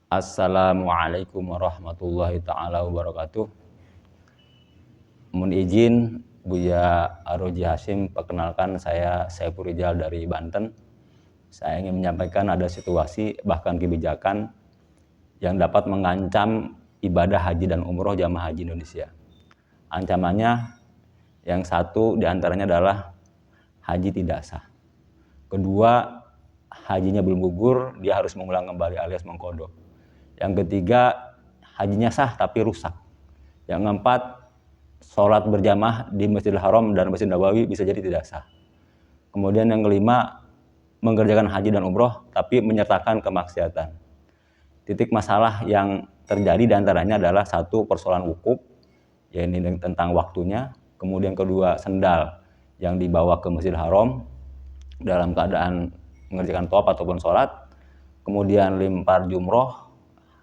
Assalamualaikum warahmatullahi ta'ala wabarakatuh. Mohon izin Buya Aroji Hashim, perkenalkan saya Saiful Rijal dari Banten. Saya ingin menyampaikan ada situasi bahkan kebijakan yang dapat mengancam ibadah haji dan umroh jamaah haji Indonesia. Ancamannya yang satu diantaranya adalah haji tidak sah. Kedua, hajinya belum gugur, dia harus mengulang kembali alias mengkodok. Yang ketiga, hajinya sah tapi rusak. Yang keempat, sholat berjamaah di Masjidil Haram dan Masjid Nabawi bisa jadi tidak sah. Kemudian yang kelima, mengerjakan haji dan umroh tapi menyertakan kemaksiatan. Titik masalah yang terjadi diantaranya adalah satu, persoalan wukuf, yaitu tentang waktunya. Kemudian kedua, sendal yang dibawa ke Masjidil Haram dalam keadaan mengerjakan tawaf ataupun sholat. Kemudian limpar jumroh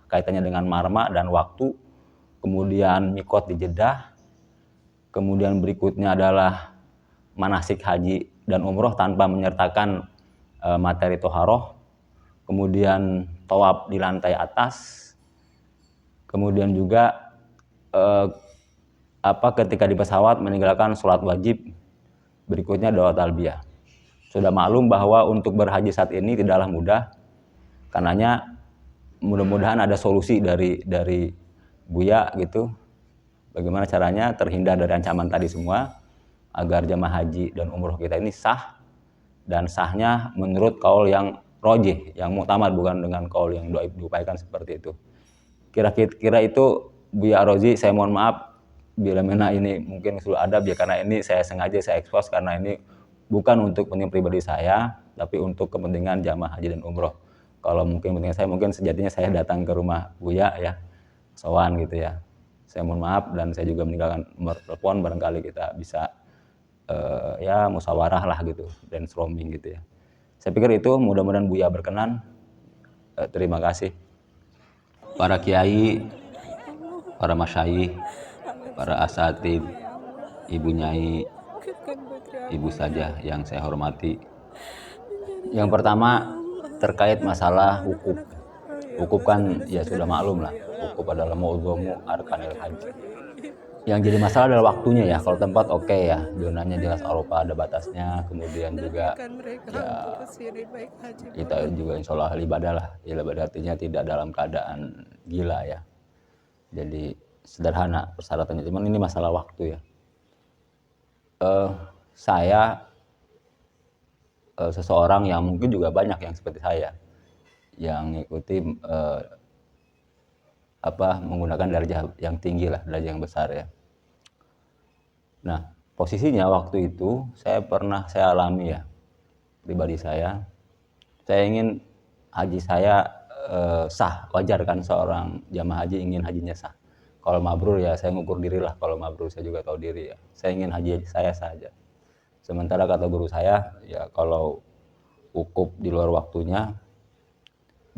kaitannya dengan marma dan waktu. Kemudian mikot di Jeddah. Kemudian berikutnya adalah manasik haji dan umroh tanpa menyertakan materi toharoh. Kemudian tawaf di lantai atas. Kemudian juga ketika di pesawat meninggalkan sholat wajib. Berikutnya doa talbiyah. Sudah maklum bahwa untuk berhaji saat ini tidaklah mudah. Karenanya mudah-mudahan ada solusi dari Buya gitu. Bagaimana caranya terhindar dari ancaman tadi semua agar jamaah haji dan umroh kita ini sah, dan sahnya menurut kaul yang rojih, yang muktamad, bukan dengan kaul yang diupayakan seperti itu. Kira-kira itu Buya Aroji. Saya mohon maaf bila mana ini mungkin sudah ada ya, karena ini saya sengaja saya expose karena ini bukan untuk kepentingan pribadi saya, tapi untuk kepentingan jamaah haji dan umroh. Kalau mungkin kepentingan saya, mungkin sejatinya saya datang ke rumah Buya ya, sowan gitu ya. Saya mohon maaf, dan saya juga meninggalkan nomor telepon, barangkali kita bisa ya musyawarah lah gitu, brainstorming gitu ya. Saya pikir itu, mudah-mudahan Buya berkenan. Terima kasih. Para kiai, para masyayikh, para asatid, ibu nyai, ibu saja yang saya hormati. Yang pertama terkait masalah wukuf. Wukuf kan ya sudah maklum lah, wukuf adalah mu'dhamu arkanil haji. Yang jadi masalah adalah waktunya ya. Kalau tempat oke ya, zonanya jelas, Eropa ada batasnya. Kemudian juga ya kita juga insya Allah ahli ibadah lah. Ibadah artinya tidak dalam keadaan gila ya. Jadi sederhana persyaratannya, cuman ini masalah waktu ya. Saya seseorang yang mungkin juga banyak yang seperti saya yang mengikuti menggunakan darjah yang tinggi lah, darjah yang besar ya. Nah, posisinya waktu itu saya alami ya, pribadi saya ingin haji saya sah. Wajar kan seorang jamaah haji ingin hajinya sah. Kalau mabrur ya saya ngukur diri lah, kalau mabrur saya juga tahu diri ya. Saya ingin haji saya sah aja. Sementara kata guru saya, ya kalau wukuf di luar waktunya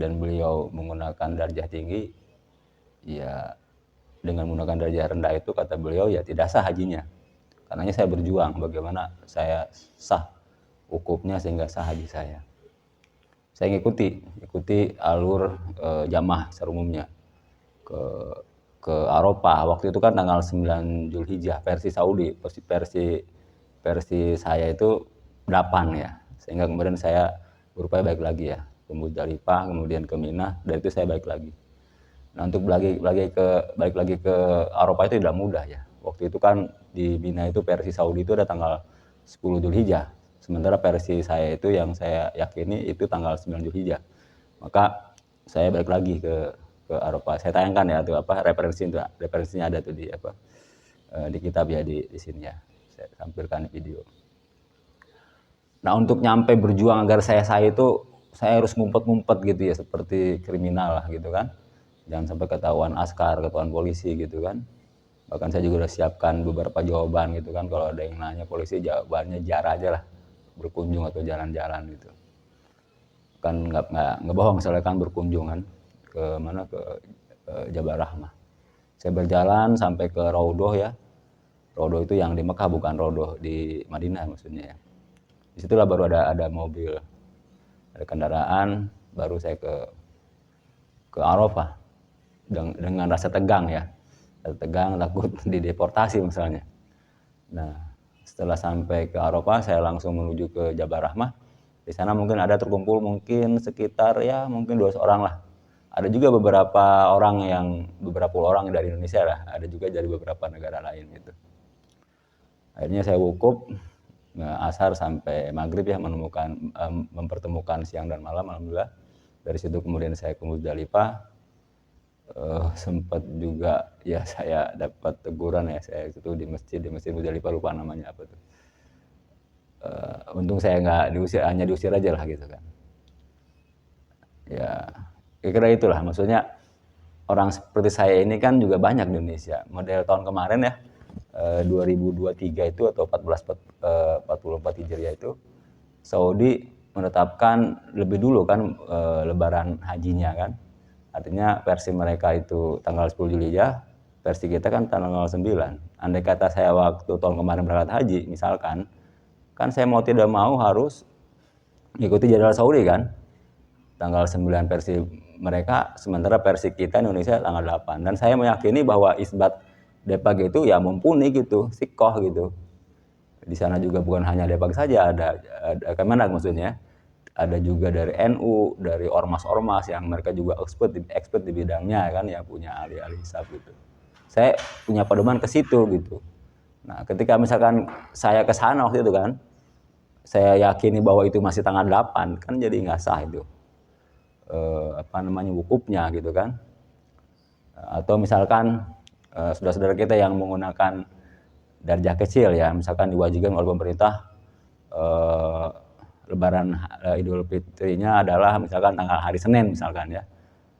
dan beliau menggunakan darjah tinggi, ya dengan menggunakan darjah rendah itu, kata beliau, ya tidak sah hajinya. Karenanya saya berjuang bagaimana saya sah wukufnya sehingga sah haji saya. Saya ikuti alur jamaah secara umumnya ke Eropa. Waktu itu kan tanggal 9 Zulhijjah versi Saudi, versi saya itu 8 ya. Sehingga kemudian saya berupaya balik lagi ya ke Muzdalifah, kemudian ke Mina, dan itu saya balik lagi. Nah, untuk balik lagi ke Eropa itu tidak mudah ya. Waktu itu kan di Mina itu versi Saudi itu ada tanggal 10 Zulhijjah. Sementara versi saya itu yang saya yakini itu tanggal 9 Zulhijjah. Maka saya balik lagi ke Eropa. Saya tayangkan ya tuh referensinya ada tuh di kitab ya, di sini ya. Saya tampilkan video. Nah, untuk nyampe berjuang agar saya itu saya harus ngumpet-ngumpet gitu ya, seperti kriminal lah gitu kan. Jangan sampai ketahuan askar, ketahuan polisi gitu kan. Bahkan saya juga udah siapkan beberapa jawaban gitu kan, kalau ada yang nanya polisi, jawabannya jar aja lah, berkunjung atau jalan-jalan gitu. Kan nggak bohong, misalnya kan berkunjung kan ke mana, ke Jabal Rahmah. Saya berjalan sampai ke Raudhoh ya. Raudhoh itu yang di Mekah, bukan Raudhoh di Madinah maksudnya ya. Disitulah baru ada mobil, ada kendaraan, baru saya ke ke Arafah dengan rasa tegang ya, tegang takut dideportasi misalnya. Nah, setelah sampai ke Arafah saya langsung menuju ke Jabal Rahmah. Di sana mungkin ada terkumpul mungkin sekitar ya mungkin 200 orang lah. Ada juga beberapa orang dari Indonesia lah, ada juga dari beberapa negara lain gitu. Akhirnya saya wukuf asar sampai maghrib ya, mempertemukan siang dan malam, alhamdulillah. Dari situ kemudian saya ke Muzdalifah. Sempat juga ya saya dapat teguran ya, saya itu di masjid Muzdalifah, lupa namanya apa tuh. Untung saya nggak diusir, hanya diusir aja lah gitu kan. Ya kira-kira itulah, maksudnya orang seperti saya ini kan juga banyak di Indonesia. Model tahun kemarin ya, 2023 itu atau 44 Hijriah itu, Saudi menetapkan lebih dulu kan lebaran hajinya kan. Artinya versi mereka itu tanggal 10 Juli ya, versi kita kan tanggal 9. Andai kata saya waktu tahun kemarin berangkat haji misalkan, kan saya mau tidak mau harus mengikuti jadwal Saudi kan. Tanggal 9 versi mereka, sementara versi kita Indonesia tanggal 8. Dan saya meyakini bahwa isbat Depag itu ya mumpuni gitu, sikoh gitu. Di sana juga bukan hanya Depag saja, ada Kemenak maksudnya. Ada juga dari NU, dari ormas-ormas yang mereka juga expert di bidangnya kan, yang punya ahli-ahli hisab gitu. Saya punya pedoman ke situ gitu. Nah, ketika misalkan saya ke sana waktu itu kan, saya yakini bahwa itu masih tanggal 8, kan jadi nggak sah itu. Wukufnya gitu kan. Atau misalkan saudara-saudara kita yang menggunakan darjah kecil ya, misalkan diwajibkan oleh pemerintah Lebaran Idul Fitrinya adalah misalkan tanggal hari Senin misalkan ya.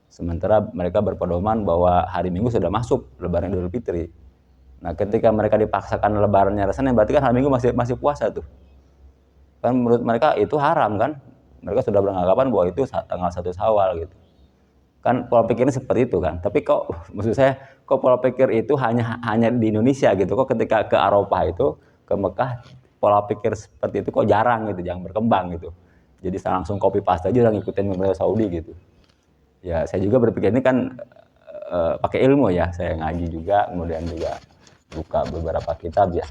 Sementara mereka berpedoman bahwa hari Minggu sudah masuk Lebaran Idul Fitri. Nah, ketika mereka dipaksakan lebarannya hari Senin, berarti kan hari Minggu masih puasa tuh. Kan menurut mereka itu haram kan? Mereka sudah beranggapan bahwa itu tanggal 1 Syawal gitu. Kan pola pikirnya seperti itu kan. Tapi kok maksud saya kok pola pikir itu hanya di Indonesia gitu. Kok ketika ke Arafah itu, ke Mekah, pola pikir seperti itu kok jarang gitu, jangan berkembang gitu. Jadi saya langsung copy paste aja dan ngikutin pemerintah Saudi gitu. Ya saya juga berpikir ini kan pakai ilmu ya, saya ngaji juga, kemudian juga buka beberapa kitab ya.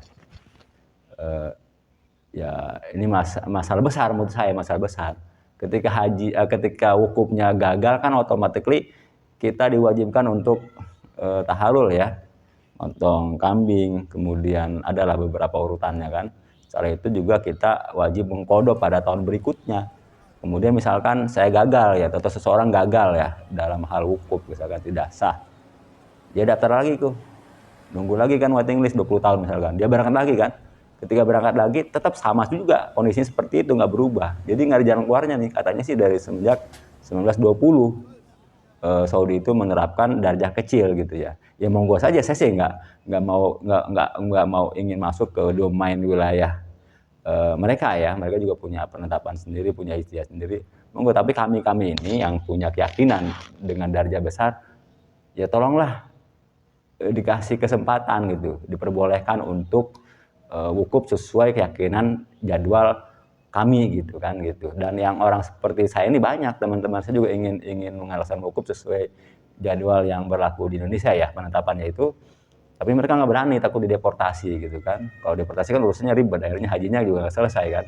Ya ini masalah besar menurut saya, masalah besar. Ketika wukufnya gagal kan automatically kita diwajibkan untuk tahalul ya, motong kambing, kemudian adalah beberapa urutannya kan. Setelah itu juga kita wajib mengqadha pada tahun berikutnya. Kemudian misalkan saya gagal ya, atau seseorang gagal ya dalam hal wukuf, misalkan tidak sah, dia daftar lagi tuh, nunggu lagi kan waiting list 20 tahun misalkan, dia berangkat lagi kan. Ketika berangkat lagi tetap sama juga kondisinya seperti itu, nggak berubah. Jadi nggak ada jalan keluarnya nih, katanya sih dari semenjak 1920 Saudi itu menerapkan darjah kecil gitu ya. Ya monggo saja, saya sih nggak mau ingin masuk ke domain wilayah mereka ya. Mereka juga punya penetapan sendiri, punya ijtihad sendiri. Monggo, tapi kami ini yang punya keyakinan dengan darjah besar, ya tolonglah dikasih kesempatan gitu, diperbolehkan untuk wukuf sesuai keyakinan jadwal kami gitu kan gitu. Dan yang orang seperti saya ini banyak, teman-teman saya juga ingin melaksanakan wukuf sesuai jadwal yang berlaku di Indonesia ya, penetapannya itu. Tapi mereka nggak berani, takut dideportasi gitu kan. Kalau deportasi kan urusannya ribet, akhirnya hajinya juga nggak selesai kan.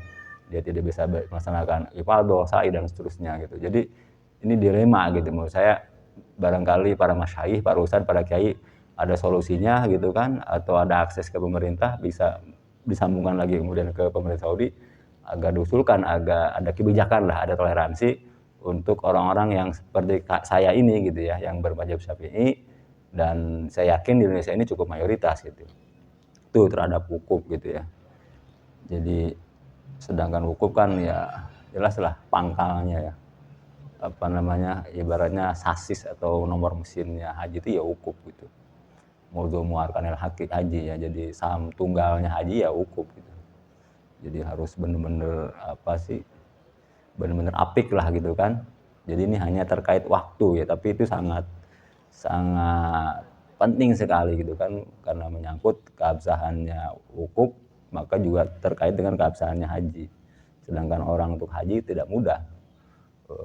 Dia tidak bisa melaksanakan ifadah, sa'i dan seterusnya gitu. Jadi ini dilema gitu menurut saya. Barangkali para masyayikh, para ustadz, para kiai ada solusinya gitu kan, atau ada akses ke pemerintah, bisa disambungkan lagi kemudian ke pemerintah Saudi agar diusulkan, agak ada kebijakan lah, ada toleransi untuk orang-orang yang seperti saya ini gitu ya, yang bermadzhab Syafi'i. Dan saya yakin di Indonesia ini cukup mayoritas gitu itu terhadap wukuf gitu ya. Jadi sedangkan wukuf kan ya jelas lah pangkalnya ya, ibaratnya sasis atau nomor mesinnya haji itu ya wukuf gitu. Mudhu muarkanil haji ya, jadi saham tunggalnya haji ya wukuf gitu. Jadi harus benar-benar benar-benar apik lah gitu kan. Jadi ini hanya terkait waktu ya, tapi itu sangat penting sekali gitu kan, karena menyangkut keabsahannya wukuf, maka juga terkait dengan keabsahannya haji. Sedangkan orang untuk haji tidak mudah.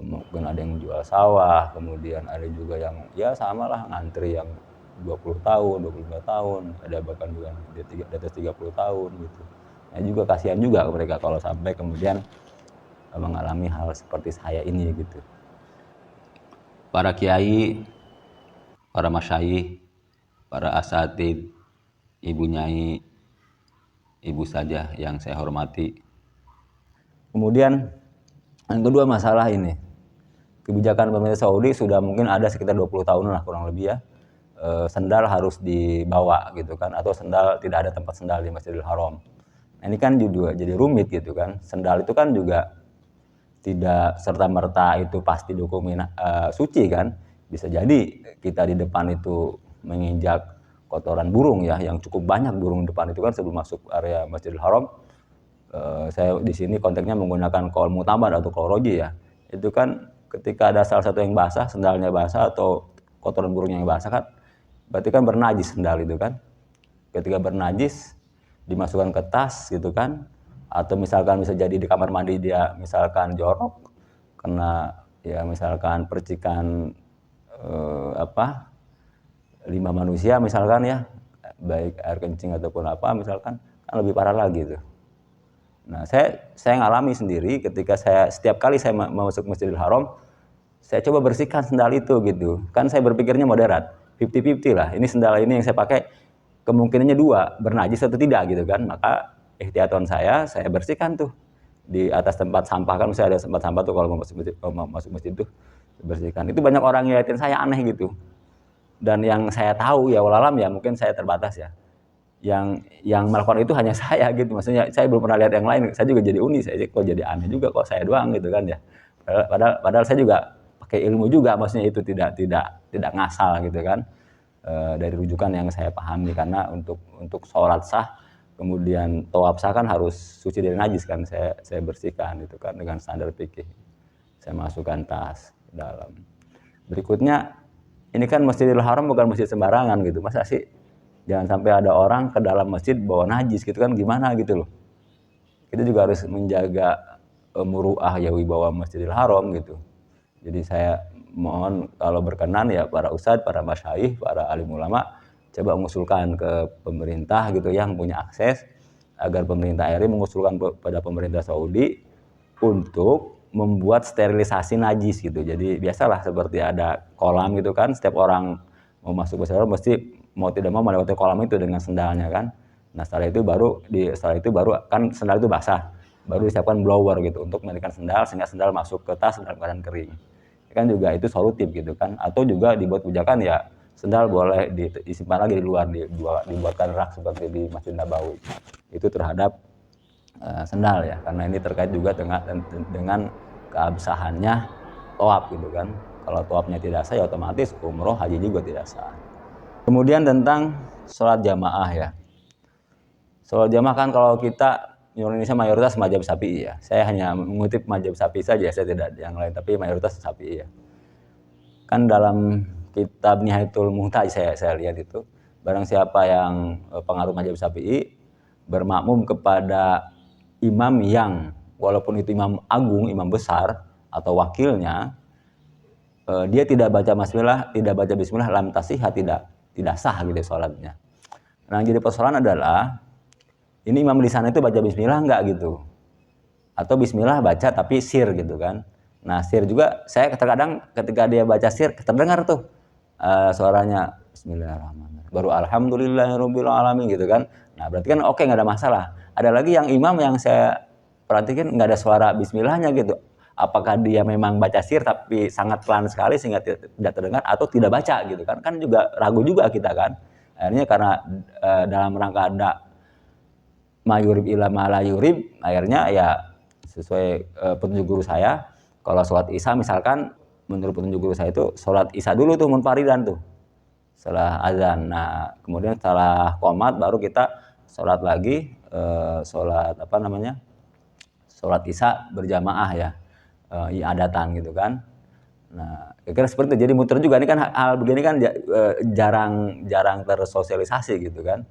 mungkin ada yang jual sawah, kemudian ada juga yang ya sama lah ngantri yang 20 tahun, 25 tahun, ada bahkan juga di atas 30 tahun gitu. Nah juga kasihan juga mereka kalau sampai kemudian mengalami hal seperti saya ini gitu. Para kiai, para masyayikh, para asatid, ibu nyai, ibu saja yang saya hormati. Kemudian yang kedua masalah ini, kebijakan pemerintah Saudi sudah mungkin ada sekitar 20 tahun lah kurang lebih ya, sendal harus dibawa gitu kan, atau sendal tidak ada tempat sendal di Masjidil Haram. Nah, ini kan juga jadi rumit gitu kan, sendal itu kan juga tidak serta-merta itu pasti dokumen suci kan, bisa jadi kita di depan itu menginjak kotoran burung ya, yang cukup banyak burung depan itu kan sebelum masuk area Masjidil Haram. Saya di sini konteksnya menggunakan kaul mutamad atau kaul roji ya. Itu kan ketika ada salah satu yang basah, sendalnya basah atau kotoran burungnya yang basah kan, berarti kan bernajis sendal itu kan. Ketika bernajis dimasukkan ke tas gitu kan, atau misalkan bisa jadi di kamar mandi dia misalkan jorok kena ya misalkan percikan limbah manusia misalkan ya, baik air kencing ataupun apa misalkan, kan lebih parah lagi tuh. Nah, saya ngalami sendiri ketika setiap kali saya mau masuk Masjidil Haram, saya coba bersihkan sendal itu gitu. Kan saya berpikirnya moderat, 50-50 lah. Ini sendal ini yang saya pakai kemungkinannya dua, bernajis atau tidak gitu kan. Maka ikhtiaton saya bersihkan tuh di atas tempat sampah kan, misalnya ada tempat sampah tuh kalau mau masuk masjid tuh bersihkan. Itu banyak orang ngeliatin saya aneh gitu. Dan yang saya tahu ya walalam ya mungkin saya terbatas ya, yang melakukan itu hanya saya gitu, maksudnya saya belum pernah lihat yang lain. Saya juga jadi unik, saya kok jadi aneh juga kok saya doang gitu kan ya, padahal saya juga pakai ilmu juga, maksudnya itu tidak ngasal gitu kan, dari rujukan yang saya pahami. Karena untuk sholat sah kemudian tawaf sah kan harus suci dari najis kan, saya bersihkan itu kan dengan standar fikih, saya masukkan tas ke dalam. Berikutnya, ini kan Masjidil Haram bukan masjid sembarangan gitu, masa sih jangan sampai ada orang ke dalam masjid bawa najis gitu kan, gimana gitu loh. Kita juga harus menjaga muruah ya wibawa Masjidil Haram gitu. Jadi saya mohon kalau berkenan ya para ustadz, para masyayikh, para alim ulama coba mengusulkan ke pemerintah gitu yang punya akses, agar pemerintah RI mengusulkan pada pemerintah Saudi untuk membuat sterilisasi najis gitu. Jadi biasalah seperti ada kolam gitu kan, setiap orang mau masuk ke sana mesti mau tidak mau melewati kolam itu dengan sendalnya kan. Nah setelah itu baru kan sendal itu basah, baru disiapkan blower gitu untuk mengendalikan sendal sehingga sendal masuk ke tas dalam keadaan kering. Kan juga itu solutif gitu kan. Atau juga dibuat kebijakan ya sendal boleh disimpan lagi di luar, dibuatkan rak seperti di Masjid Nabawi. Itu terhadap sendal ya, karena ini terkait juga dengan keabsahannya tawaf gitu kan. Kalau tawafnya tidak sah ya otomatis umroh haji juga tidak sah. Kemudian tentang sholat jamaah ya. Sholat jamaah kan kalau kita di Indonesia mayoritas mazhab Syafi'i ya. Saya hanya mengutip mazhab Syafi'i saja, saya tidak yang lain, tapi mayoritas Syafi'i ya. Kan dalam kitab Nihayatul Muhtaj saya lihat itu, barang siapa yang pengaruh mazhab Syafi'i bermakmum kepada imam yang walaupun itu imam agung, imam besar atau wakilnya, dia tidak baca bismillah lam tasihah, tidak sah gitu sholatnya. Nah jadi persoalan adalah ini imam di sana itu baca bismillah enggak gitu, atau bismillah baca tapi sir gitu kan. Nah sir juga saya terkadang ketika dia baca sir terdengar tuh suaranya bismillahirrahmanirrahim baru alhamdulillahirabbil alamin gitu kan. Nah berarti kan oke, nggak ada masalah. Ada lagi yang imam yang saya perhatikan nggak ada suara bismillahnya gitu. Apakah dia memang baca sir tapi sangat pelan sekali sehingga tidak terdengar, atau tidak baca gitu kan? Kan juga ragu juga kita kan. Akhirnya karena dalam rangka ada mayurib ila malayurib, akhirnya ya sesuai petunjuk guru saya, kalau sholat isya misalkan menurut petunjuk guru saya itu sholat isya dulu tuh munfaridan tuh setelah azan. Nah kemudian setelah qomat baru kita sholat lagi, sholat sholat isya berjamaah ya, iadatan gitu kan. Nah kira-kira seperti itu. Jadi muter juga ini kan hal begini kan jarang tersosialisasi gitu kan.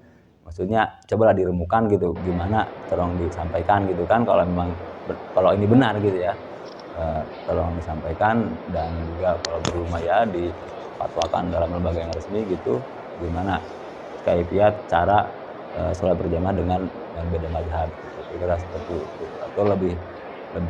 Maksudnya cobalah diremukan gitu, gimana tolong disampaikan gitu kan, kalau memang kalau ini benar gitu ya. tolong disampaikan, dan juga kalau belum ya difatwakan dalam lembaga yang resmi gitu, gimana kaifiat cara sholat berjamaah dengan yang beda mazhab gitu. Kira seperti itu. Atau lebih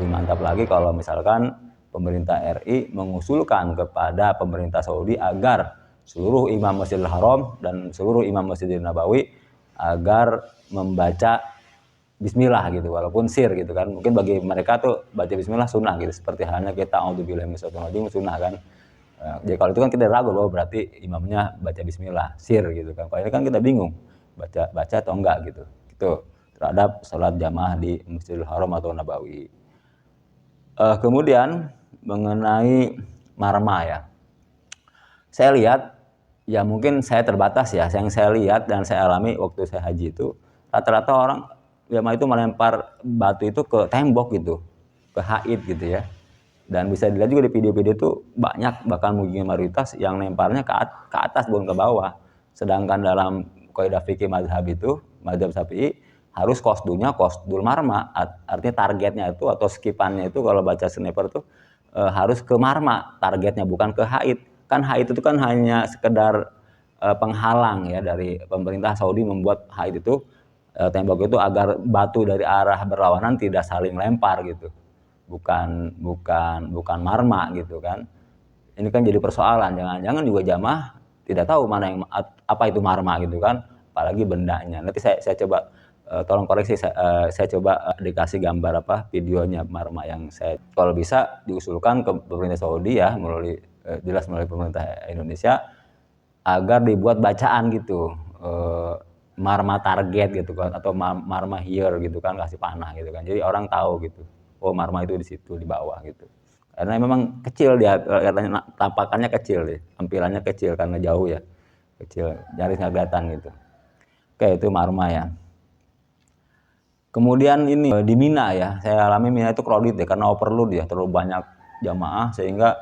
mantap lagi kalau misalkan pemerintah RI mengusulkan kepada pemerintah Saudi agar seluruh imam Masjidil Haram dan seluruh imam Masjidil Nabawi agar membaca Bismillah gitu, walaupun sir gitu kan. Mungkin bagi mereka tuh baca Bismillah sunnah gitu, seperti halnya kita auzubillahi minasyaitonir rajim sunnah kan. Jadi kalau itu kan kita ragu bahwa berarti imamnya baca Bismillah sir gitu kan. Kalau ini kan kita bingung baca atau enggak gitu. Itu terhadap sholat jamaah di Masjidil Haram atau Nabawi. Kemudian mengenai marma ya, saya lihat ya mungkin saya terbatas ya, yang saya lihat dan saya alami waktu saya haji itu rata-rata orang jamaah itu melempar batu itu ke tembok gitu, ke haid gitu ya. Dan bisa dilihat juga di video-video itu banyak, bahkan mungkin mayoritas yang lemparnya ke atas bukan ke bawah. Sedangkan dalam kaidah fikih mazhab itu, mazhab Syafi'i, harus qasdul marma, artinya targetnya itu atau skipannya itu kalau baca sniper itu harus ke marma targetnya, bukan ke haid. Kan haid itu kan hanya sekedar penghalang ya dari pemerintah Saudi membuat haid itu tembok itu agar batu dari arah berlawanan tidak saling lempar gitu. Bukan marma gitu kan. Ini kan jadi persoalan, jangan-jangan juga jamaah tidak tahu mana yang apa itu marma gitu kan, apalagi bendanya. Nanti saya coba tolong koreksi, saya coba dikasih gambar videonya marma yang saya, kalau bisa diusulkan ke pemerintah Saudi ya, jelas melalui pemerintah Indonesia agar dibuat bacaan gitu, marma target gitu kan, atau marma here gitu kan, kasih panah gitu kan, jadi orang tahu gitu, oh marma itu di situ di bawah gitu. Karena memang kecil dia, katanya tampakannya kecil deh, tampilannya kecil karena jauh ya, kecil, nyaris nggak kelihatan gitu. Oke, itu marma ya. Kemudian ini di Mina ya, saya alami Mina itu crowded ya, karena overload ya, terlalu banyak jamaah sehingga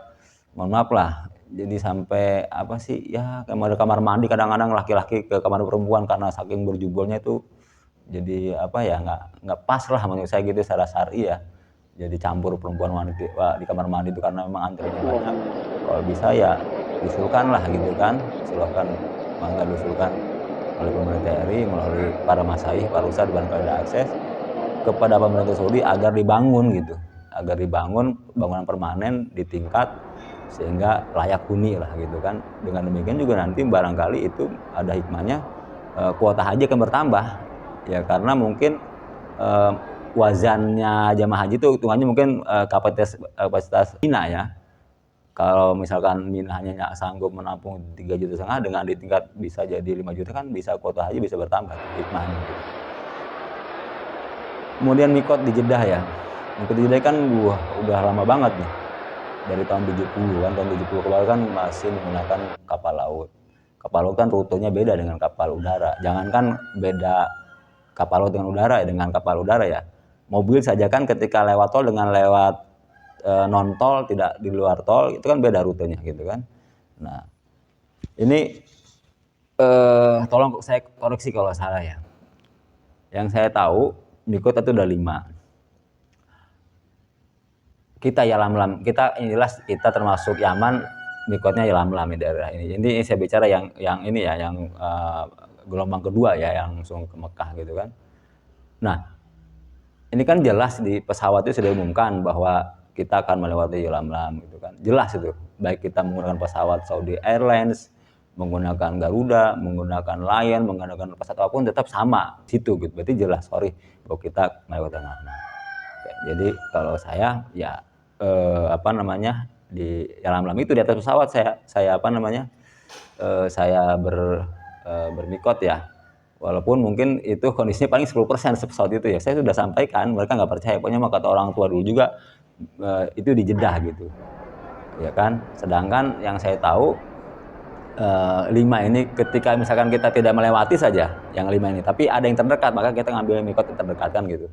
mohon maaf lah, jadi sampai apa sih ya, kamar mandi kadang-kadang laki-laki ke kamar perempuan karena saking berjubelnya itu, jadi apa ya, nggak pas lah menurut saya gitu secara syar'i ya. Jadi campur perempuan wanita di kamar mandi itu karena memang antrinya banyak. Kalau bisa ya diusulkan lah gitu kan, mangga diusulkan oleh pemerintah RI melalui para masyayikh, para ustadz dan pada akses kepada pemerintah Saudi agar dibangun gitu, agar dibangun bangunan permanen di tingkat sehingga layak huni lah gitu kan. Dengan demikian juga nanti barangkali itu ada hikmahnya, kuota haji akan bertambah ya, karena mungkin wazannya jamaah haji itu hitungannya mungkin kapasitas Mina ya. Kalau misalkan Mina hanya sanggup menampung 3,5 juta, dengan di tingkat bisa jadi 5 juta kan, bisa kuota haji bisa bertambah hikmahnya gitu. Kemudian mikot di Jeddah ya. Mikot di Jeddah kan udah lama banget nih. Dari tahun 70 kan, tahun 70 kemarin kan masih menggunakan kapal laut. Kapal laut kan rutenya beda dengan kapal udara. Jangankan beda kapal laut dengan udara ya, dengan kapal udara ya. Mobil saja kan ketika lewat tol dengan lewat non tol, tidak di luar tol, itu kan beda rutenya gitu kan. Nah, ini tolong saya koreksi kalau salah ya. Yang saya tahu mikot itu udah 5. Kita Yalamlam, kita jelas kita termasuk Yaman, mikotnya Yalamlam di daerah ini. Ini saya bicara yang ini ya, yang gelombang kedua ya, yang langsung ke Mekah gitu kan. Nah, ini kan jelas di pesawat itu sudah diumumkan bahwa kita akan melewati Yalamlam gitu kan. Jelas itu, baik kita menggunakan pesawat Saudi Airlines, menggunakan Garuda, menggunakan Lion, menggunakan pesawat apapun tetap sama situ gitu. Berarti jelas bahwa kita melewati Yalamlam. Jadi kalau saya ya di Yalamlam itu di atas pesawat saya bermikot ya. Walaupun mungkin itu kondisinya paling 10% pesawat itu ya. Saya sudah sampaikan, mereka nggak percaya. Pokoknya mah kata orang tua dulu juga itu di Jeddah gitu. Ya kan? Sedangkan yang saya tahu 5 ini ketika misalkan kita tidak melewati saja yang 5 ini, tapi ada yang terdekat, maka kita ngambil mikot yang terdekat kan gitu.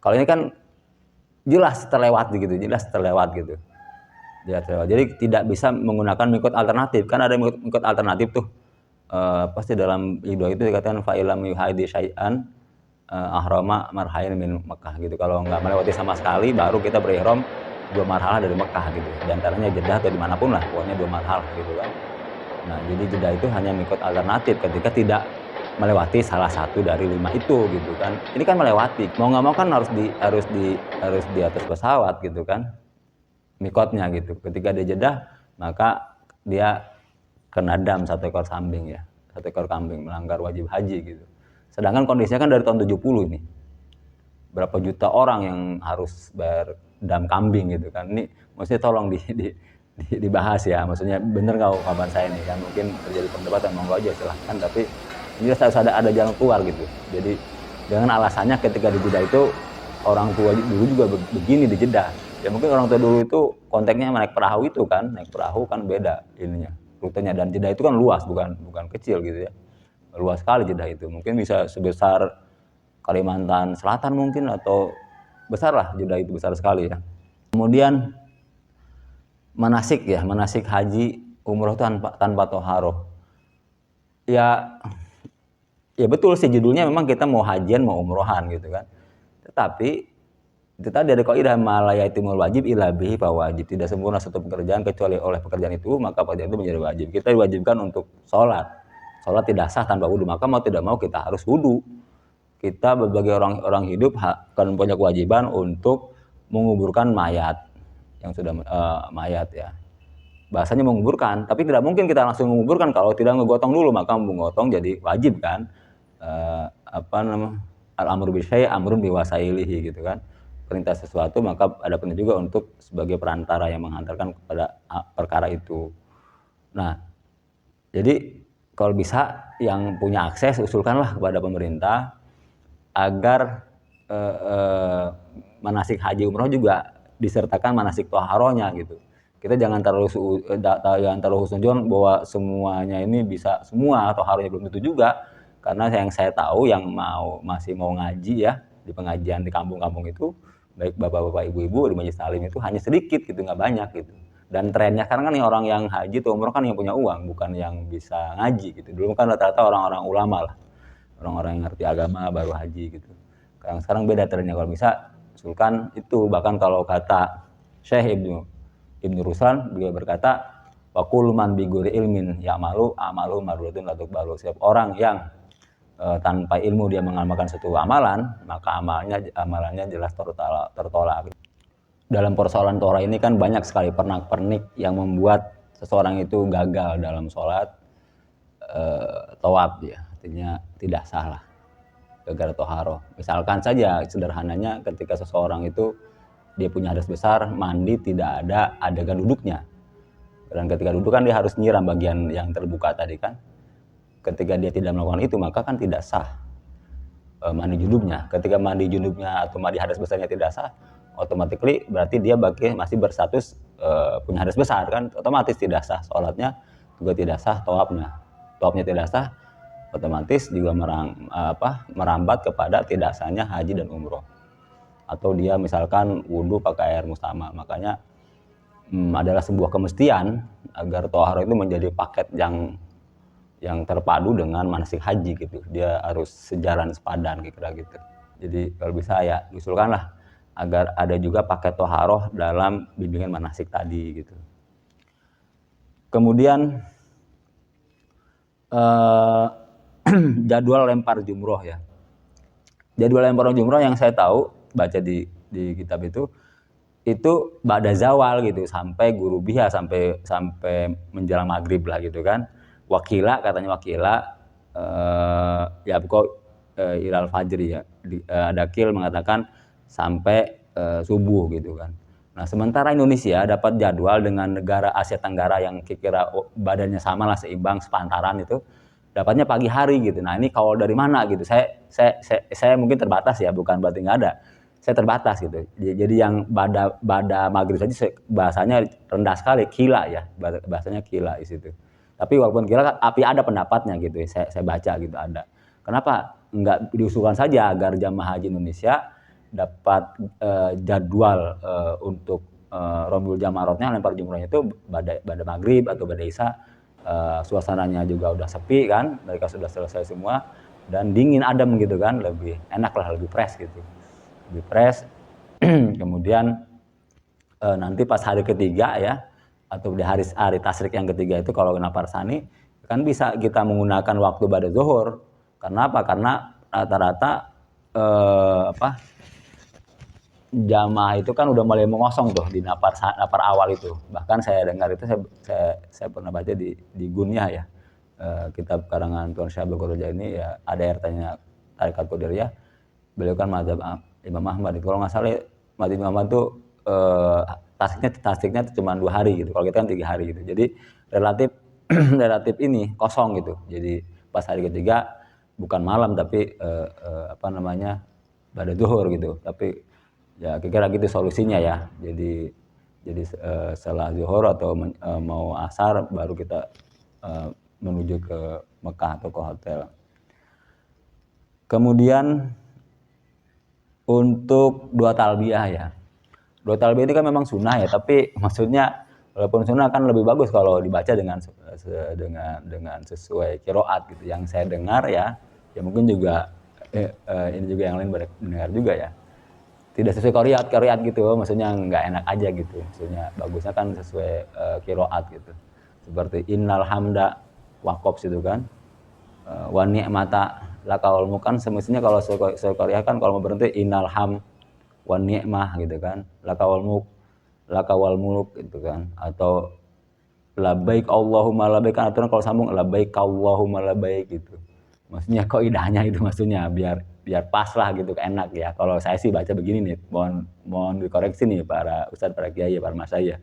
Kalau ini kan jelas terlewat gitu. Jadi tidak bisa menggunakan mikot alternatif. Kan ada mikot alternatif tuh. Pasti dalam Ridho itu dikatakan fa'ilam yuhaidi syai'an ahrama marhain min Mekah gitu. Kalau nggak melewati sama sekali baru kita berihram 2 marhalah dari Mekah gitu, di antaranya Jeddah atau dimanapun lah, pokoknya 2 marhalah gitu kan. Nah, jadi Jeddah itu hanya mikot alternatif ketika tidak melewati salah satu dari 5 itu gitu kan. Ini kan melewati, mau nggak mau kan harus di atas pesawat gitu kan, mikotnya gitu. Ketika dia Jeddah, maka dia kena dam 1 ekor kambing ya, 1 ekor kambing, melanggar wajib haji gitu. Sedangkan kondisinya kan dari tahun 70 ini. Berapa juta orang yang harus bayar dam kambing gitu kan. Ini maksudnya tolong dibahas ya, maksudnya bener nggak kabar saya ini kan, mungkin terjadi perdebatan, monggo aja silahkan, tapi ini harus ada jalan keluar gitu. Jadi dengan alasannya ketika di Jeddah itu orang tua dulu juga begini di Jeddah ya, mungkin orang tua dulu itu konteksnya naik perahu itu kan, naik perahu kan beda ininya rutenya, dan Jeddah itu kan luas, bukan kecil gitu ya, luas sekali Jeddah itu, mungkin bisa sebesar Kalimantan Selatan mungkin, atau besar lah, Jeddah itu besar sekali ya. Kemudian manasik ya, manasik haji umroh tanpa toharoh. Ya betul sih judulnya memang kita mau hajian mau umrohan gitu kan. Tetapi itu tadi ada kaidah malayatimul wajib illa bihi fawajib, tidak sempurna satu pekerjaan kecuali oleh pekerjaan itu maka pekerjaan itu menjadi wajib. Kita diwajibkan untuk sholat. Sholat tidak sah tanpa wudu, maka mau tidak mau kita harus wudu. Kita sebagai orang hidup akan punya kewajiban untuk menguburkan mayat yang sudah mayat ya. Bahasanya menguburkan, tapi tidak mungkin kita langsung menguburkan kalau tidak ngegotong dulu, maka menggotong jadi wajib kan. Al-amru bisyai' amrun biwasailihi gitu kan. Perintah sesuatu maka ada perintah juga untuk sebagai perantara yang menghantarkan kepada perkara itu. Nah, jadi kalau bisa yang punya akses usulkanlah kepada pemerintah agar manasik haji umroh juga disertakan manasik toharohnya gitu. Kita jangan terlalu husnuzon bahwa semuanya ini bisa semua, toharohnya belum tentu juga, karena yang saya tahu yang masih mau ngaji ya di pengajian di kampung-kampung itu, baik bapak-bapak ibu-ibu di majelis taklim itu hanya sedikit gitu, nggak banyak gitu. Dan trennya sekarang kan nih orang yang haji atau umroh kan yang punya uang, bukan yang bisa ngaji gitu. Dulu kan rata-rata orang-orang ulama lah, orang-orang yang ngerti agama baru haji gitu. Sekarang beda trennya. Kalau bisa usulkan itu, bahkan kalau kata Syekh Ibnu Ruslan, beliau berkata wa kullu man bi ghairi ilmin ya'malu amalu mardudun la tuqbalu. Setiap orang yang tanpa ilmu dia mengamalkan suatu amalan, maka amalannya jelas tertolak. Dalam persoalan Torah ini kan banyak sekali pernak-pernik yang membuat seseorang itu gagal dalam sholat tawaf ya, artinya tidak sah lah gara-gara toharoh. Misalkan saja sederhananya ketika seseorang itu dia punya hadas besar, mandi tidak ada adegan duduknya, dan ketika duduk kan dia harus nyiram bagian yang terbuka tadi kan. Ketika dia tidak melakukan itu maka kan tidak sah mandi junubnya. Ketika mandi junubnya atau mandi hadas besarnya tidak sah, automatically berarti dia masih berstatus punya hadas besar kan, otomatis tidak sah sholatnya, juga tidak sah tawafnya tidak sah, otomatis juga merambat kepada tidak sahnya haji dan umroh. Atau dia misalkan wudhu pakai air mustama, makanya adalah sebuah kemestian agar toharoh itu menjadi paket yang terpadu dengan manasik haji gitu. Dia harus sejalan sepadan kira-kira gitu. Jadi kalau bisa ya usulkanlah agar ada juga paket toharoh dalam bimbingan manasik tadi gitu. Kemudian jadwal lempar jumroh ya. Jadwal lempar jumroh yang saya tahu baca di kitab itu ba'da zawal gitu, sampai gurubiha, sampai menjelang maghrib lah gitu kan. Katanya wakila ya pokok ilal fajri ya. Dakil mengatakan sampai subuh gitu kan. Nah, sementara Indonesia dapat jadwal dengan negara Asia Tenggara yang kira-kira badannya sama lah, seimbang, sepantaran itu, dapatnya pagi hari gitu. Nah, ini kalau dari mana gitu? Saya mungkin terbatas ya, bukan berarti nggak ada. Saya terbatas gitu. Jadi yang pada maghrib saja bahasanya rendah sekali, kila ya, bahasanya kila di situ. Tapi walaupun kila, tapi ada pendapatnya gitu. Saya baca gitu ada. Kenapa nggak diusulkan saja agar jamaah haji Indonesia dapat jadwal untuk Romul Jamarotnya, lempar jumrohnya itu pada maghrib atau pada isya, suasananya juga udah sepi kan, mereka sudah selesai semua dan dingin adem gitu kan, lebih enak lah, lebih fresh gitu, lebih fresh. Kemudian nanti pas hari ketiga ya, atau di hari tasyrik yang ketiga itu kalau nafar sani kan bisa kita menggunakan waktu ba'da zuhur. Karena apa? Karena rata-rata jamaah itu kan udah mulai mengosong tuh di nafar awal itu. Bahkan saya dengar itu saya pernah baca di Gunyah ya, kitab karangan Tuan Syekh Abdul Qadir ini ya, ada RT-nya Tarekat Qadiriyah. Beliau kan mazhab Imam Ahmad. Kalau nggak salah mazhab Imam Ahmad tuh tasiknya cuma 2 hari gitu. Kalau kita kan 3 hari gitu. Jadi relatif relatif ini kosong gitu. Jadi pas hari ketiga bukan malam tapi pada zuhur gitu. Tapi ya kira-kira gitu solusinya ya. Jadi setelah zuhur atau mau asar baru kita menuju ke Mekah atau ke hotel. Kemudian untuk 2 talbiyah ya. 2 talbiyah ini kan memang sunnah ya, tapi maksudnya walaupun sunnah kan lebih bagus kalau dibaca dengan sesuai qiraat gitu. Yang saya dengar ya mungkin juga ini juga yang lain mendengar juga ya. Tidak sesuai qiraat gitu, maksudnya nggak enak aja gitu. Maksudnya bagusnya kan sesuai qiraat gitu. Seperti innal hamda waqaf itu kan. Wa ni'mata lakal mulk kan semestinya kalau sesuai Korea kan kalau mau berhenti innal ham wa ni'mah gitu kan, lakal mulk gitu kan, atau labbaik Allahumma labbaik kan aturan kalau sambung labbaik Allahumma labbaik gitu. Maksudnya kaidahnya itu maksudnya biar pas lah gitu, enak ya. Kalau saya sih baca begini nih, mohon dikoreksi nih para ustadz, para kiai, para mas saya.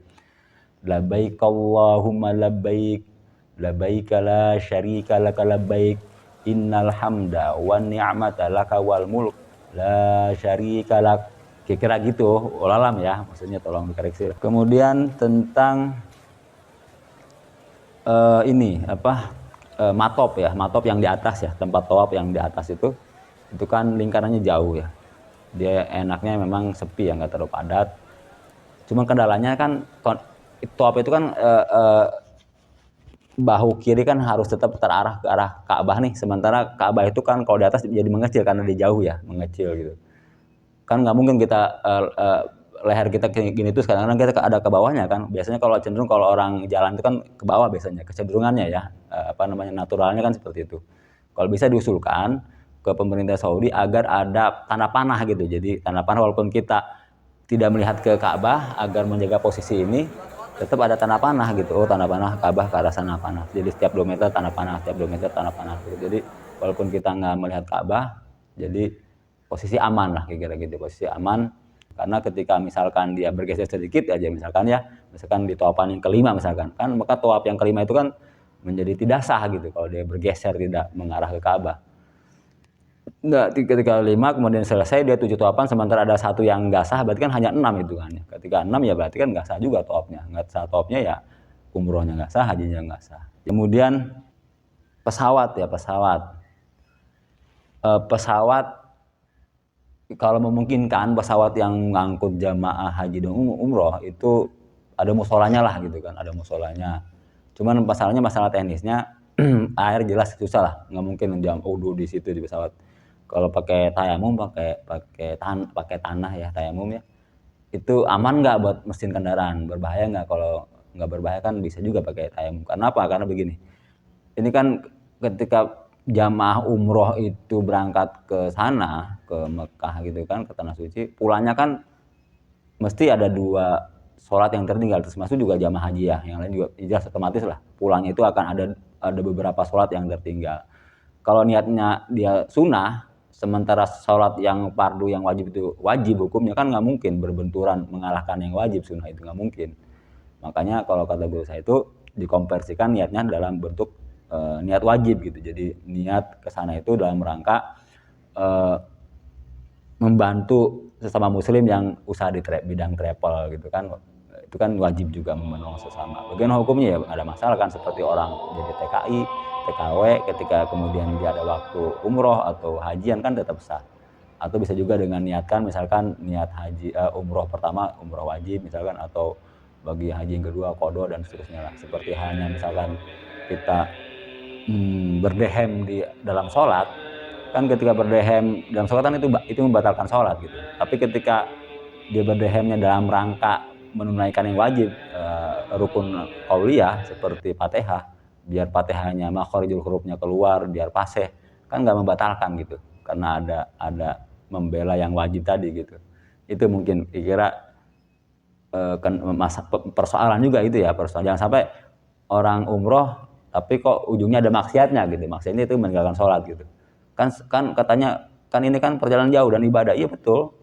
Labbaik Allahumma labbaik, labbaik la syarika laka labbaik, innal hamda wan ni'mata laka wal mulk la syarika lak. Kira-kira gitu, walalam ya, maksudnya tolong dikoreksi. Kemudian tentang matop ya, matop yang di atas ya, tempat tawaf yang di atas itu kan lingkarannya jauh ya. Dia enaknya memang sepi ya, nggak terlalu padat. Cuma kendalanya kan tawaf itu kan bahu kiri kan harus tetap terarah ke arah Ka'bah nih. Sementara Ka'bah itu kan kalau di atas jadi mengecil karena dia jauh ya, mengecil gitu. Kan nggak mungkin kita leher kita gini terus, kadang-kadang kita ada ke bawahnya kan. Biasanya kalau cenderung kalau orang jalan itu kan ke bawah biasanya, kecenderungannya ya, naturalnya kan seperti itu. Kalau bisa diusulkan ke pemerintah Saudi agar ada tanah panah gitu. Jadi tanah panah walaupun kita tidak melihat ke Ka'bah, agar menjaga posisi ini tetap ada tanah panah gitu. Oh, tanah panah Ka'bah ke arah sana panah. Jadi setiap 2 meter tanah panah, setiap 2 meter tanah panah gitu. Jadi walaupun kita nggak melihat Ka'bah, jadi posisi aman lah kira-kira gitu, posisi aman. Karena ketika misalkan dia bergeser sedikit aja misalkan di tawafan yang kelima misalkan, kan maka tawaf yang kelima itu kan menjadi tidak sah gitu kalau dia bergeser tidak mengarah ke Ka'bah. Nah, ketika 5 kemudian selesai dia 7 tawafan, sementara ada 1 yang nggak sah, berarti kan hanya 6 itu kan. Ketika 6 ya berarti kan nggak sah juga tawafnya. Nggak sah tawafnya ya umrohnya nggak sah, hajinya nggak sah. Kemudian pesawat kalau memungkinkan pesawat yang ngangkut jamaah haji dan umroh itu ada musolanya lah gitu kan, ada musolanya. Cuman masalah teknisnya air jelas susah lah, nggak mungkin jam wudu di situ di pesawat. Kalau pakai tayamum, pakai tanah ya tayamum ya, itu aman nggak buat mesin kendaraan? Berbahaya nggak? Kalau nggak berbahaya kan bisa juga pakai tayamum. Karena apa? Karena begini, ini kan ketika jamaah umroh itu berangkat ke sana, ke Mekah gitu kan, ke Tanah Suci, pulangnya kan mesti ada 2 sholat yang tertinggal, termasuk juga jamaah haji ya, yang lain juga jelas otomatis lah, pulangnya itu akan ada beberapa sholat yang tertinggal. Kalau niatnya dia sunnah, sementara sholat yang fardu yang wajib itu wajib hukumnya, kan nggak mungkin berbenturan mengalahkan yang wajib, sunnah itu nggak mungkin. Makanya kalau kata guru saya itu dikonversikan niatnya dalam bentuk niat wajib gitu. Jadi niat kesana itu dalam rangka membantu sesama muslim yang usaha di bidang travel gitu kan. Itu kan wajib juga menolong sesama. Bagian hukumnya ya ada masalah kan, seperti orang jadi TKI, TKW ketika kemudian dia ada waktu umroh atau hajian kan tetap sah. Atau bisa juga dengan niatkan misalkan niat haji umroh pertama umroh wajib misalkan, atau bagi haji yang kedua qada dan seterusnya lah. Seperti halnya misalkan kita berdehem di dalam sholat, kan ketika berdehem dalam sholat kan itu membatalkan sholat gitu. Tapi ketika dia berdehemnya dalam rangka menunaikan yang wajib, rukun qauliyah seperti Fatihah, biar Fatihahnya makharijul hurufnya keluar, biar fasih, kan nggak membatalkan gitu, karena ada membela yang wajib tadi gitu. Itu mungkin kira kan persoalan juga itu ya, persoalan jangan sampai orang umroh tapi kok ujungnya ada maksiatnya gitu. Maksiatnya itu meninggalkan sholat gitu. Kan katanya kan ini kan perjalanan jauh dan ibadah. Iya betul.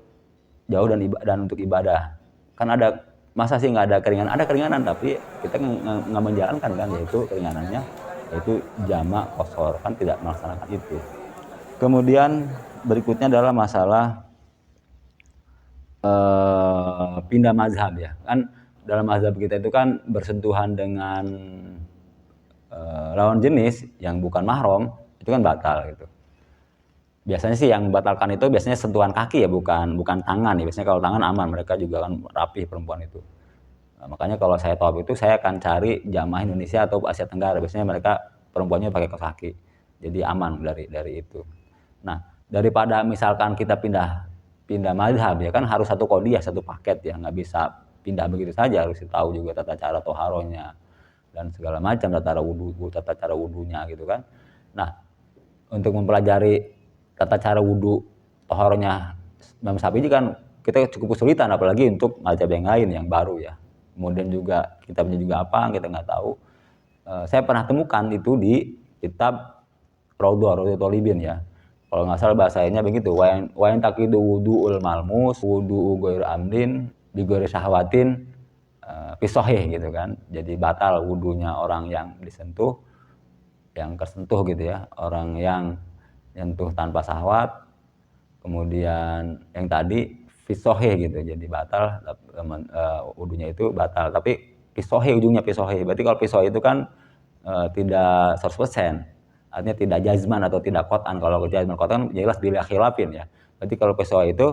Jauh dan untuk ibadah. Kan ada masa sih nggak ada keringanan? Ada keringanan tapi kita nggak menjalankan kan, yaitu keringanannya yaitu jamak qashar, kan tidak melaksanakan itu. Kemudian berikutnya adalah masalah pindah mazhab ya. Kan dalam mazhab kita itu kan bersentuhan dengan lawan jenis yang bukan mahram itu kan batal gitu. Biasanya sih yang membatalkan itu biasanya sentuhan kaki ya, bukan tangan ya. Biasanya kalau tangan aman, mereka juga kan rapi perempuan itu. Nah, makanya kalau saya tawaf itu saya akan cari jamaah Indonesia atau Asia Tenggara. Biasanya mereka perempuannya pakai kaos kaki. Jadi aman dari itu. Nah, daripada misalkan kita pindah mazhab ya kan harus satu qodiyah, satu paket ya, nggak bisa pindah begitu saja, harus tahu juga tata cara toharohnya dan segala macam, tata cara wudunya gitu kan. Nah, untuk mempelajari tata cara wudu toharohnya Imam Syafi'i kan kita cukup kesulitan, apalagi untuk mazhab yang lain yang baru ya. Kemudian juga kitabnya juga apa kita nggak tahu. Saya pernah temukan itu di kitab Raudhatul Thalibin ya. Kalau nggak salah bahasanya begitu, wa in taqidu wudu'ul malmus wudu'u ghairu amrin bi ghairi syahwatin fi sahih gitu kan. Jadi batal wudunya orang yang disentuh, yang tersentuh gitu ya, orang yang nyentuh tanpa syahwat. Kemudian yang tadi fi sahih gitu, jadi batal wudunya itu batal, tapi fi sahih ujungnya fi sahih. Berarti kalau fi sahih itu kan tidak 100%. Artinya tidak jazman atau tidak qat'an. Kalau jazman qat'an jelas bila khilafin ya. Berarti kalau pesawat itu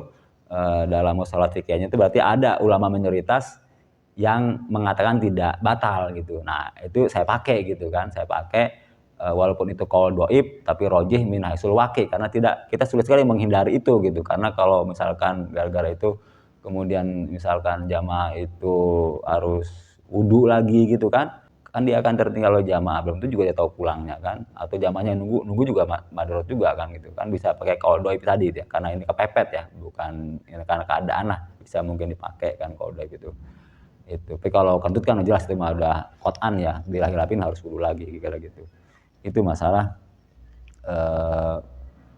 dalam mustalah fikihnya itu berarti ada ulama minoritas yang mengatakan tidak batal gitu. Nah, itu saya pakai gitu kan. Saya pakai walaupun itu qaul dhaif tapi rajih min haisul waqi, karena kita sulit sekali menghindari itu gitu. Karena kalau misalkan gara-gara itu kemudian misalkan jamaah itu harus wudu lagi gitu kan dia akan tertinggal oleh jamaah, belum tentu juga dia tahu pulangnya kan, atau jamaahnya nunggu juga madorot juga kan gitu kan. Bisa pakai qaul dhaif tadi ya, karena ini kepepet ya, bukan karena keadaan lah, bisa mungkin dipakai kan qaul dhaif itu. Tapi kalau kentut kan jelas itu mah udah qat'an ya, dilahirapin harus wudu lagi kira gitu. Itu masalah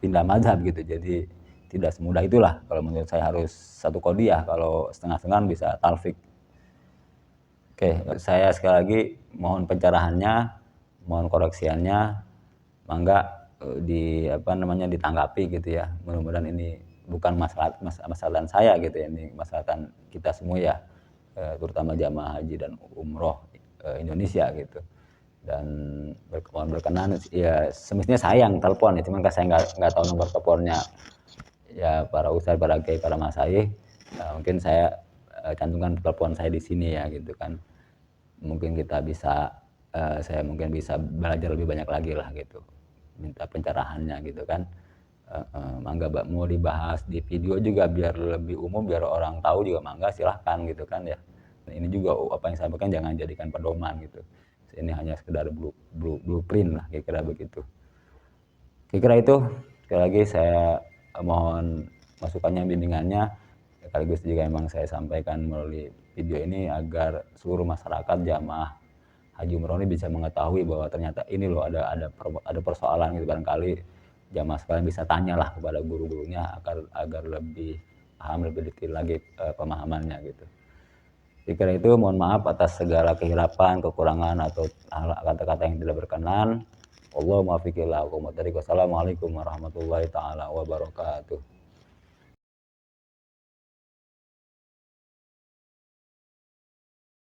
pindah mazhab gitu. Jadi tidak semudah itulah kalau menurut saya, harus satu qodiyah. Kalau setengah-setengah bisa talfik. Oke, saya sekali lagi mohon pencerahannya, mohon koreksiannya, mangga ditanggapi gitu ya. Mudah-mudahan ini bukan masalah saya gitu ya, ini masalah kita semua ya, terutama jamaah haji dan umroh Indonesia gitu. Dan mohon berkenan ya, semestinya saya yang telepon ya, cuman kan saya nggak tahu nomor teleponnya ya para ustadz, para kiai, para masyayikh. Mungkin saya cantumkan telepon saya di sini ya gitu kan. Mungkin saya mungkin bisa belajar lebih banyak lagi lah gitu, minta pencerahannya gitu kan. Mangga mau dibahas di video juga biar lebih umum, biar orang tahu juga, mangga silahkan gitu kan ya. Nah, ini juga apa yang saya sampaikan jangan jadikan pedoman gitu, ini hanya sekedar blueprint lah kira-kira begitu. Kira-kira itu. Sekali lagi saya mohon masukannya, bimbingannya, sekaligus juga memang saya sampaikan melalui video ini agar seluruh masyarakat jamaah haji umroh ini bisa mengetahui bahwa ternyata ini loh ada persoalan gitu. Barangkali jamaah sekalian bisa tanyalah kepada guru-gurunya agar lebih paham, lebih detail lagi pemahamannya gitu. Kira-kira itu. Mohon maaf atas segala kehilapan, kekurangan atau kata-kata yang tidak berkenan. Allahumma fiqillah. Wassalamualaikum warahmatullahi taala wabarakatuh.